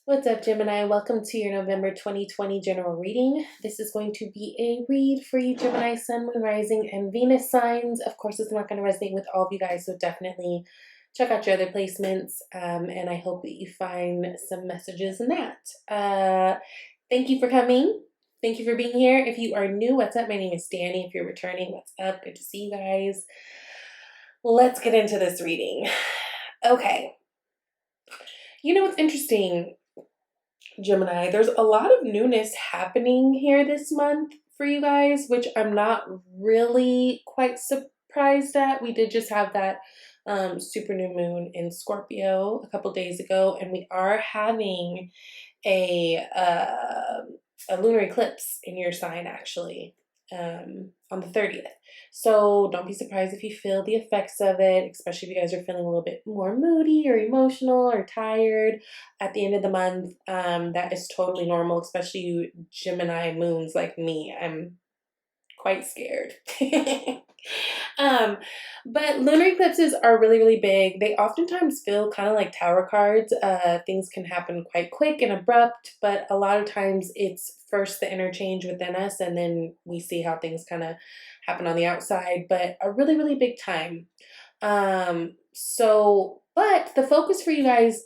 What's up, Gemini? Welcome to your November 2020 general reading. This is going to be a read for you, Gemini, Sun, Moon, Rising, and Venus signs. Of course, it's not going to resonate with all of you guys, so definitely check out your other placements, and I hope that you find some messages in that. Thank you for coming. Thank you for being here. If you are new, what's up? My name is Danny. If you're returning, what's up? Good to see you guys. Let's get into this reading. Okay. You know what's interesting, Gemini, there's a lot of newness happening here this month for you guys, which I'm not really quite surprised at. We did just have that super new moon in Scorpio a couple days ago, and we are having a lunar eclipse in your sign actually on the 30th. So don't be surprised if you feel the effects of it, especially if you guys are feeling a little bit more moody or emotional or tired at the end of the month. That is totally normal, especially you Gemini moons like me. I'm quite scared. um, but lunar eclipses are really, really big. They oftentimes feel kind of like tarot cards. Things can happen quite quick and abrupt, but a lot of times it's first the interchange within us, and then we see how things kind of happen on the outside, but a really, really big time. But the focus for you guys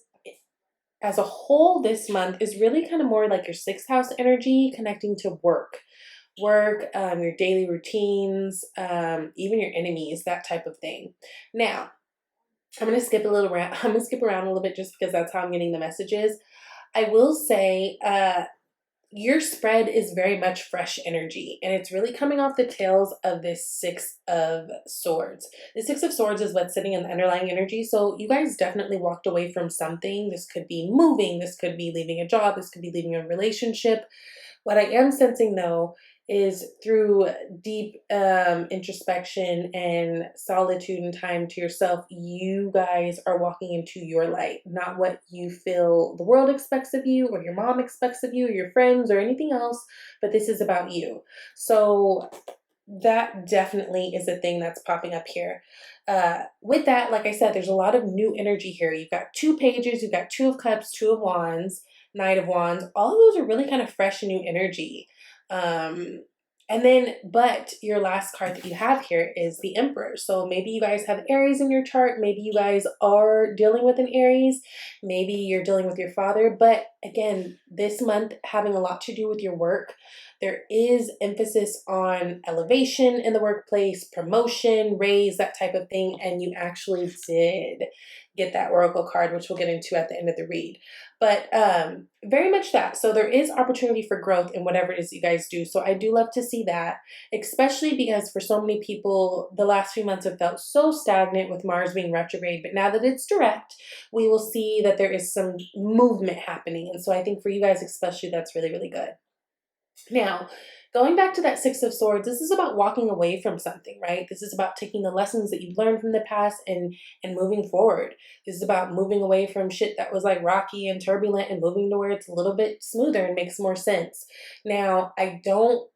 as a whole this month is really kind of more like your sixth house energy, connecting to work, your daily routines, even your enemies, that type of thing. Now, I'm gonna skip around a little bit just because that's how I'm getting the messages. I will say, your spread is very much fresh energy, and it's really coming off the tails of this Six of Swords. The Six of Swords is what's sitting in the underlying energy, so you guys definitely walked away from something. This could be moving, this could be leaving a job, this could be leaving a relationship. What I am sensing, though, is through deep introspection and solitude and time to yourself, you guys are walking into your light, not what you feel the world expects of you or your mom expects of you or your friends or anything else, but this is about you. So that definitely is a thing that's popping up here. With that, like I said, there's a lot of new energy here. You've got two pages, you've got Two of Cups, Two of Wands, Knight of Wands. All of those are really kind of fresh and new energy. But your last card that you have here is the Emperor. So maybe you guys have Aries in your chart. Maybe you guys are dealing with an Aries. Maybe you're dealing with your father. But again, this month having a lot to do with your work. There is emphasis on elevation in the workplace, promotion, raise, that type of thing. And you actually did get that Oracle card, which we'll get into at the end of the read. But very much that. So there is opportunity for growth in whatever it is you guys do. So I do love to see that, especially because for so many people, the last few months have felt so stagnant with Mars being retrograde. But now that it's direct, we will see that there is some movement happening. And so I think for you guys especially, that's really, really good. Now, going back to that Six of Swords, this is about walking away from something, right? This is about taking the lessons that you've learned from the past and moving forward. This is about moving away from shit that was like rocky and turbulent and moving to where it's a little bit smoother and makes more sense. Now, I don't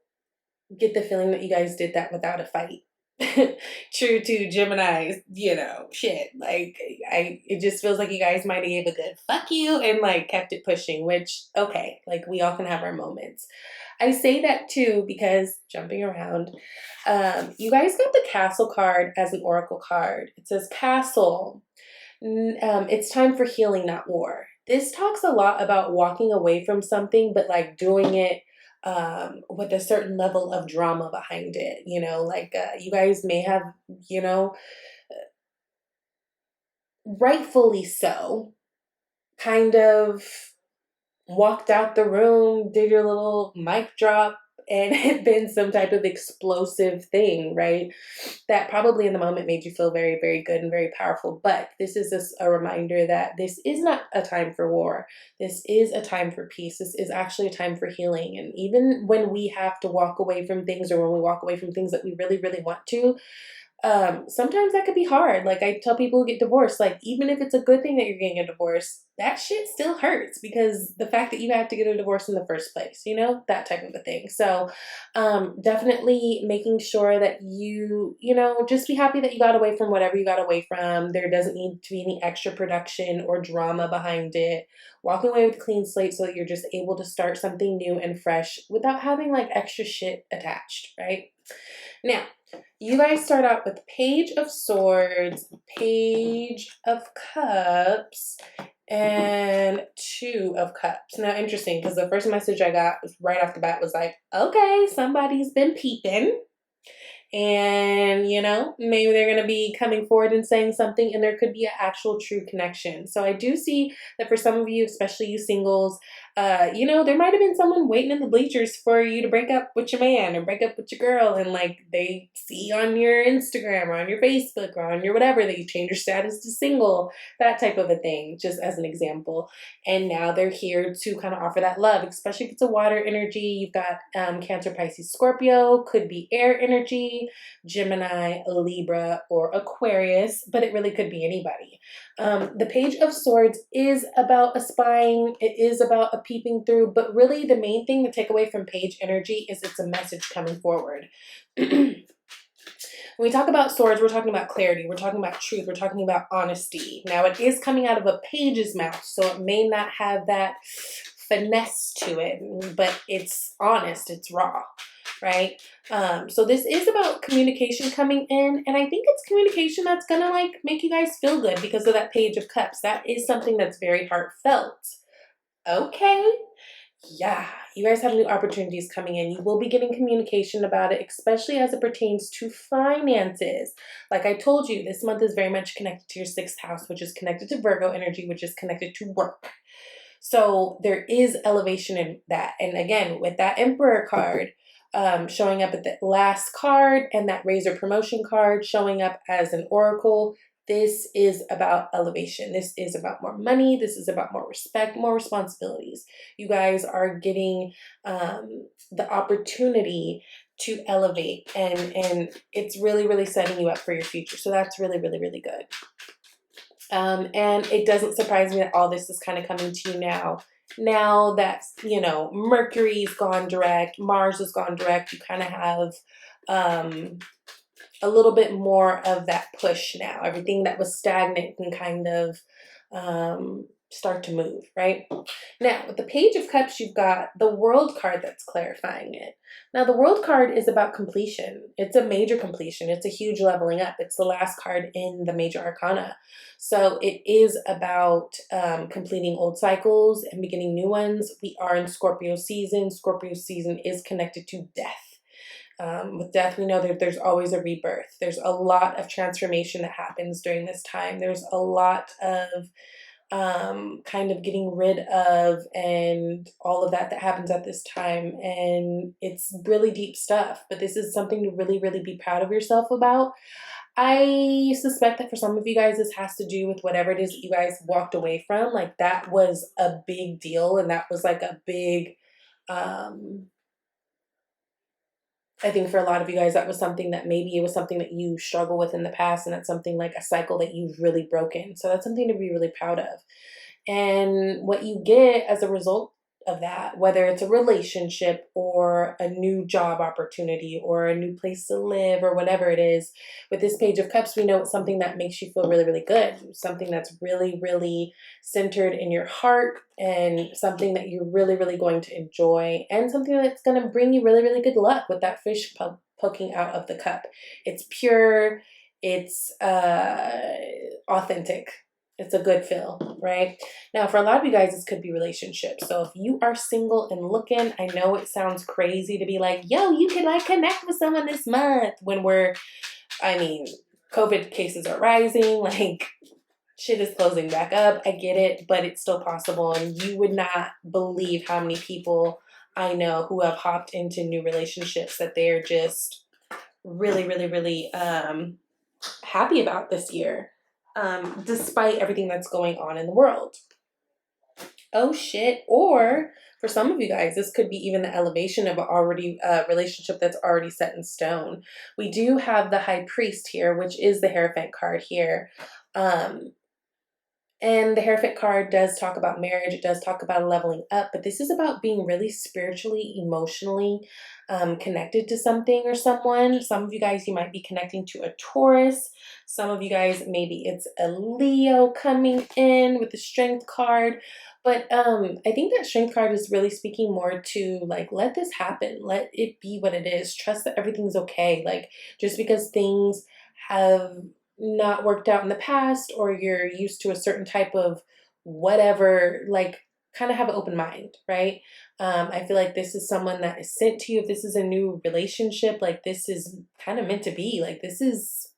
get the feeling that you guys did that without a fight. True to Gemini's, shit. Like it just feels like you guys might have gave a good fuck you and like kept it pushing, which okay, like we all can have our moments. I say that too because jumping around, you guys got the Castle card as an Oracle card. It says Castle. It's time for healing, not war. This talks a lot about walking away from something, but like doing it with a certain level of drama behind it. You guys may have, rightfully so, kind of walked out the room, did your little mic drop, and it been some type of explosive thing, right? That probably in the moment made you feel very, very good and very powerful. But this is a reminder that this is not a time for war. This is a time for peace. This is actually a time for healing. And even when we have to walk away from things, or when we walk away from things that we really, really want to, sometimes that could be hard. Like I tell people who get divorced, like even if it's a good thing that you're getting a divorce, that shit still hurts because the fact that you had to get a divorce in the first place, you know, that type of a thing. So, definitely making sure that you know, just be happy that you got away from whatever you got away from. There doesn't need to be any extra production or drama behind it. Walking away with a clean slate so that you're just able to start something new and fresh without having like extra shit attached, right? Now, you guys start out with Page of Swords, Page of Cups, and Two of Cups. Now, interesting, because the first message I got right off the bat was like, okay, somebody's been peeping. And, you know, maybe they're going to be coming forward and saying something, and there could be an actual true connection. So I do see that for some of you, especially you singles, you know, there might have been someone waiting in the bleachers for you to break up with your man or break up with your girl, and like they see on your Instagram or on your Facebook or on your whatever that you change your status to single, that type of a thing, just as an example. And now they're here to kind of offer that love, especially if it's a water energy. You've got Cancer, Pisces, Scorpio, could be air energy, Gemini, Libra, or Aquarius, but it really could be anybody. The Page of Swords is about a spying, it is about a peeping through, but really the main thing to take away from page energy is it's a message coming forward. When we talk about swords, we're talking about clarity, we're talking about truth, we're talking about honesty. Now, it is coming out of a page's mouth, so it may not have that finesse to it, but it's honest, it's raw, right? So this is about communication coming in, and I think it's communication that's gonna like make you guys feel good because of that Page of Cups. That is something that's very heartfelt. Okay. Yeah, you guys have new opportunities coming in. You will be getting communication about it, especially as it pertains to finances. Like I told you, this month is very much connected to your 6th house, which is connected to Virgo energy, which is connected to work. So there is elevation in that. And again, with that Emperor card, showing up at the last card and that Razor promotion card showing up as an oracle, this is about elevation. This is about more money. This is about more respect, more responsibilities. You guys are getting the opportunity to elevate, and it's really, really setting you up for your future. So that's really, really, really good. And it doesn't surprise me that all this is kind of coming to you now. Now that, you know, Mercury's gone direct, Mars has gone direct, you kind of have a little bit more of that push now. Everything that was stagnant can kind of start to move, right? Now, with the Page of Cups, you've got the World card that's clarifying it. Now, the World card is about completion. It's a major completion. It's a huge leveling up. It's the last card in the major arcana. So it is about completing old cycles and beginning new ones. We are in Scorpio season. Scorpio season is connected to death. With death, we know that there's always a rebirth. There's a lot of transformation that happens during this time. There's a lot of kind of getting rid of and all of that happens at this time. And it's really deep stuff, but this is something to really, really be proud of yourself about. I suspect that for some of you guys, this has to do with whatever it is that you guys walked away from. Like that was a big deal. And that was like a big, I think for a lot of you guys, that was something that maybe it was something that you struggle with in the past, and that's something like a cycle that you've really broken. So that's something to be really proud of. And what you get as a result of that, whether it's a relationship or a new job opportunity or a new place to live or whatever it is, with this Page of Cups, we know it's something that makes you feel really, really good. Something that's really, really centered in your heart and something that you're really, really going to enjoy, and something that's going to bring you really, really good luck with that fish poking out of the cup. It's pure. It's authentic. It's a good feel, right? Now, for a lot of you guys, this could be relationships. So if you are single and looking, I know it sounds crazy to be like, yo, you can like connect with someone this month when COVID cases are rising, like shit is closing back up. I get it, but it's still possible. And you would not believe how many people I know who have hopped into new relationships that they're just really, really, really happy about this year. Despite everything that's going on in the world. Oh shit. Or for some of you guys, this could be even the elevation of a already relationship that's already set in stone. We do have the High Priest here, which is the Hierophant card here. Um, And the Hierophant card does talk about marriage. It does talk about leveling up, but this is about being really spiritually, emotionally connected to something or someone. Some of you guys, you might be connecting to a Taurus. Some of you guys, maybe it's a Leo coming in with the Strength card. But I think that Strength card is really speaking more to like, let this happen. Let it be what it is. Trust that everything's okay. Like, just because things have not worked out in the past or you're used to a certain type of whatever, like kind of have an open mind, right? I feel like this is someone that is sent to you. If this is a new relationship, like this is kind of meant to be. Like this is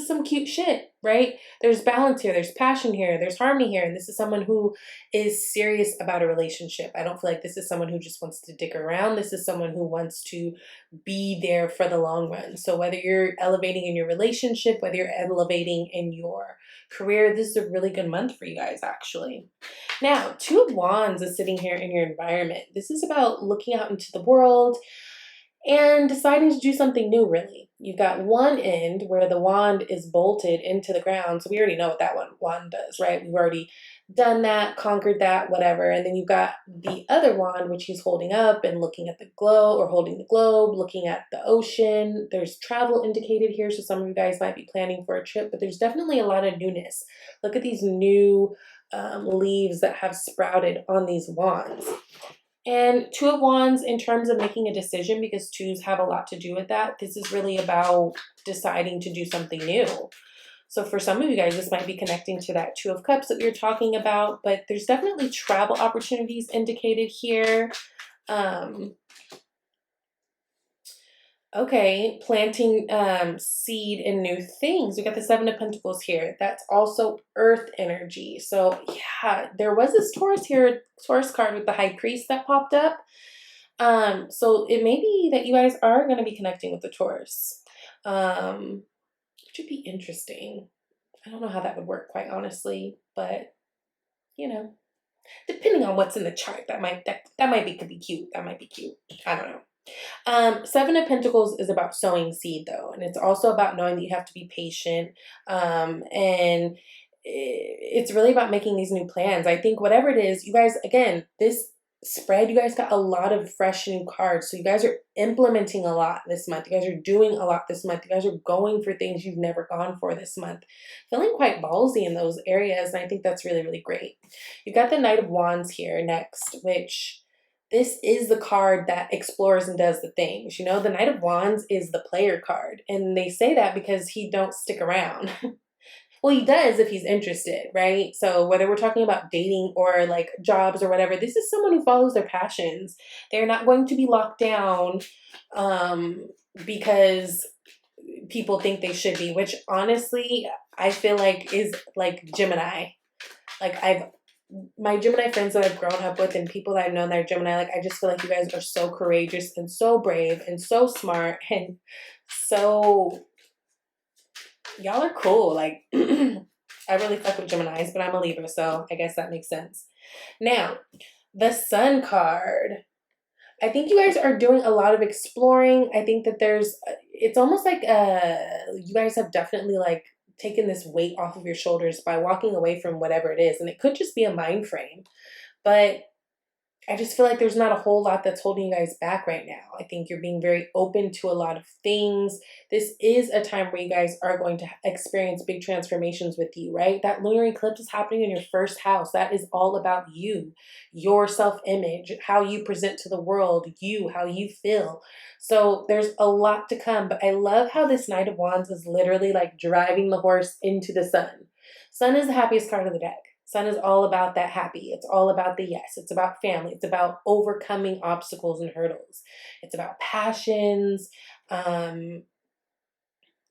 some cute shit, right? There's balance here, there's passion here, there's harmony here. And this is someone who is serious about a relationship. I don't feel like this is someone who just wants to dick around. This is someone who wants to be there for the long run. So whether you're elevating in your relationship, whether you're elevating in your career, this is a really good month for you guys, actually. Now, Two of Wands is sitting here in your environment. This is about looking out into the world and deciding to do something new, really. You've got one end where the wand is bolted into the ground. So we already know what that one wand does, right? We've already done that, conquered that, whatever. And then you've got the other wand, which he's holding up and looking at the globe or holding the globe, looking at the ocean. There's travel indicated here. So some of you guys might be planning for a trip, but there's definitely a lot of newness. Look at these new leaves that have sprouted on these wands. And Two of Wands, in terms of making a decision, because twos have a lot to do with that, this is really about deciding to do something new. So for some of you guys, this might be connecting to that Two of Cups that we were talking about, but there's definitely travel opportunities indicated here. Okay, planting seed in new things. We got the Seven of Pentacles here. That's also earth energy. So yeah, there was this Taurus here, Taurus card with the High Priest that popped up. So it may be that you guys are going to be connecting with the Taurus. Which would be interesting. I don't know how that would work, quite honestly, but you know, depending on what's in the chart, that might be could be cute. That might be cute. I don't know. Seven of Pentacles is about sowing seed, though, and it's also about knowing that you have to be patient. And it's really about making these new plans. I think whatever it is, you guys, again, this spread, you guys got a lot of fresh new cards. So you guys are implementing a lot this month. You guys are doing a lot this month. You guys are going for things you've never gone for this month. Feeling quite ballsy in those areas, and I think that's really, really great. You've got the Knight of Wands here next, which this is the card that explores and does the things. You know, the Knight of Wands is the player card. And they say that because he don't stick around. Well, he does if he's interested, right? So whether we're talking about dating or like jobs or whatever, this is someone who follows their passions. They're not going to be locked down because people think they should be, which honestly, I feel like is like Gemini. Like my Gemini friends that I've grown up with and people that I've known that are Gemini, like I just feel like you guys are so courageous and so brave and so smart and so y'all are cool. Like I really fuck with Geminis, but I'm a Libra, so I guess that makes sense. Now, the Sun card. I think you guys are doing a lot of exploring. I think that it's almost like you guys have definitely like taken this weight off of your shoulders by walking away from whatever it is. And it could just be a mind frame, but I just feel like there's not a whole lot that's holding you guys back right now. I think you're being very open to a lot of things. This is a time where you guys are going to experience big transformations with you, right? That lunar eclipse is happening in your first house. That is all about you, your self-image, how you present to the world, how you feel. So there's a lot to come, but I love how this Knight of Wands is literally like driving the horse into the sun. Sun is the happiest card of the deck. Sun is all about that happy. It's all about the yes. It's about family. It's about overcoming obstacles and hurdles. It's about passions. And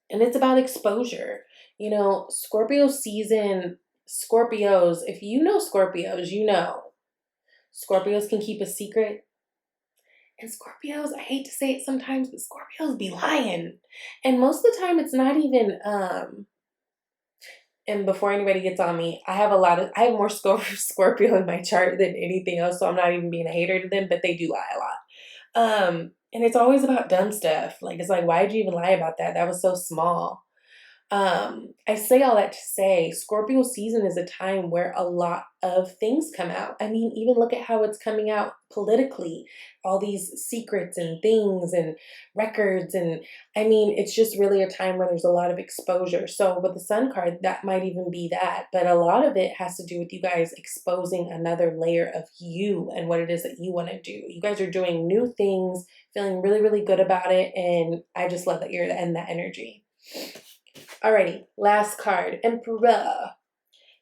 it's about exposure. You know, Scorpio season, Scorpios, if you know Scorpios, you know. Scorpios can keep a secret. And Scorpios, I hate to say it sometimes, but Scorpios be lying. And most of the time it's not even and before anybody gets on me, I have more Scorpio in my chart than anything else, so I'm not even being a hater to them, but they do lie a lot. And it's always about dumb stuff. Like, it's like, why'd you even lie about that? That was so small. I say all that to say Scorpio season is a time where a lot of things come out. I mean, even look at how it's coming out politically, all these secrets and things and records. And I mean, it's just really a time where there's a lot of exposure. So with the Sun card, that might even be that. But a lot of it has to do with you guys exposing another layer of you and what it is that you want to do. You guys are doing new things, feeling really, really good about it. And I just love that you're in that energy. Alrighty, last card, Emperor,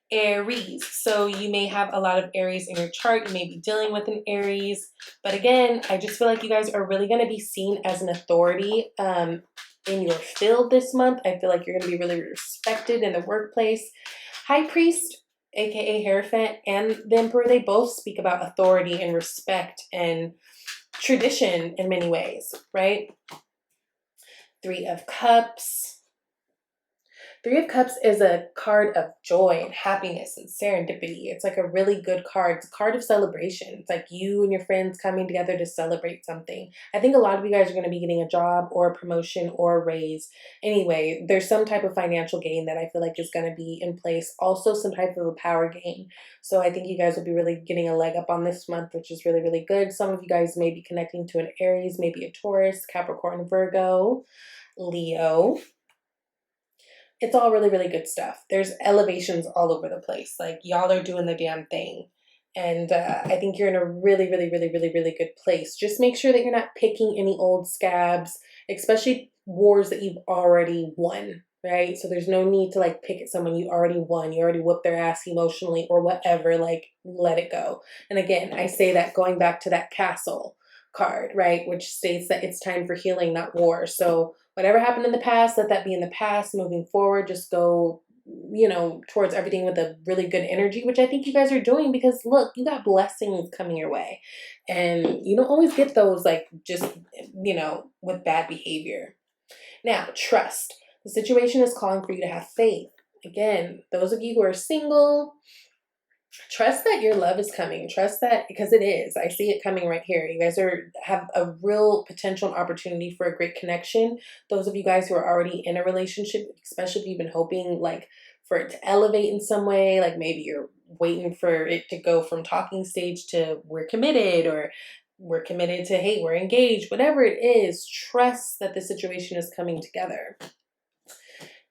Aries. So you may have a lot of Aries in your chart. You may be dealing with an Aries. But again, I just feel like you guys are really going to be seen as an authority in your field this month. I feel like you're going to be really respected in the workplace. High Priest, aka Hierophant, and the Emperor, they both speak about authority and respect and tradition in many ways, right? Three of Cups. Three of Cups is a card of joy and happiness and serendipity. It's like a really good card. It's a card of celebration. It's like you and your friends coming together to celebrate something. I think a lot of you guys are going to be getting a job or a promotion or a raise. Anyway, there's some type of financial gain that I feel like is going to be in place. Also some type of a power gain. So I think you guys will be really getting a leg up on this month, which is really, really good. Some of you guys may be connecting to an Aries, maybe a Taurus, Capricorn, Virgo, Leo. It's all really, really good stuff. There's elevations all over the place. Like, y'all are doing the damn thing. And I think you're in a really, really, really, really, really good place. Just make sure that you're not picking any old scabs, especially wars that you've already won, right? So there's no need to like pick at someone you already won. You already whooped their ass emotionally or whatever. Like, let it go. And again, I say that going back to that Castle card, right? Which states that it's time for healing, not war. So whatever happened in the past, let that be in the past. Moving forward, just go, towards everything with a really good energy, which I think you guys are doing because look, you got blessings coming your way. And you don't always get those like just, with bad behavior. Now, trust. The situation is calling for you to have faith. Again, those of you who are single, trust that your love is coming. Trust that, because it is. I see it coming right here. You guys have a real potential and opportunity for a great connection. Those of you guys who are already in a relationship, especially if you've been hoping like for it to elevate in some way, like maybe you're waiting for it to go from talking stage to we're committed, or we're committed to, hey, we're engaged, whatever it is, trust that the situation is coming together.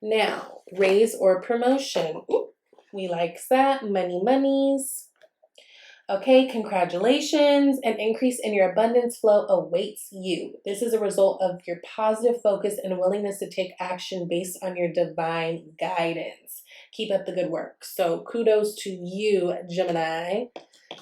Now, raise or promotion. Ooh. We likes that. Monies. Okay, congratulations. An increase in your abundance flow awaits you. This is a result of your positive focus and willingness to take action based on your divine guidance. Keep up the good work. So kudos to you, Gemini.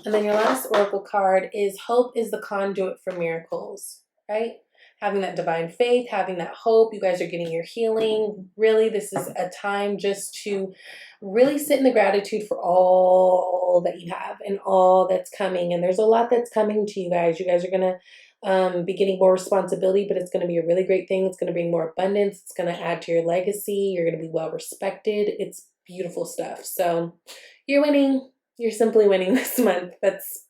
And then your last oracle card is hope is the conduit for miracles, right? Having that divine faith, having that hope. You guys are getting your healing. Really, this is a time just to really sit in the gratitude for all that you have and all that's coming. And there's a lot that's coming to you guys. You guys are going to be getting more responsibility, but it's going to be a really great thing. It's going to bring more abundance. It's going to add to your legacy. You're going to be well respected. It's beautiful stuff. So you're winning. You're simply winning this month. That's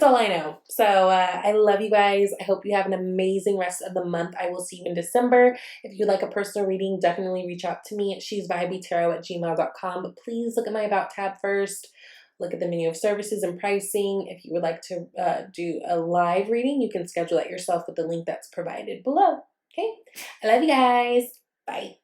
all I know. So I love you guys. I hope you have an amazing rest of the month. I will see you in December. If you'd like a personal reading, definitely reach out to me at shesvibeytarot@gmail.com. But please look at my About tab first. Look at the menu of services and pricing. If you would like to do a live reading, you can schedule that yourself with the link that's provided below. Okay? I love you guys. Bye.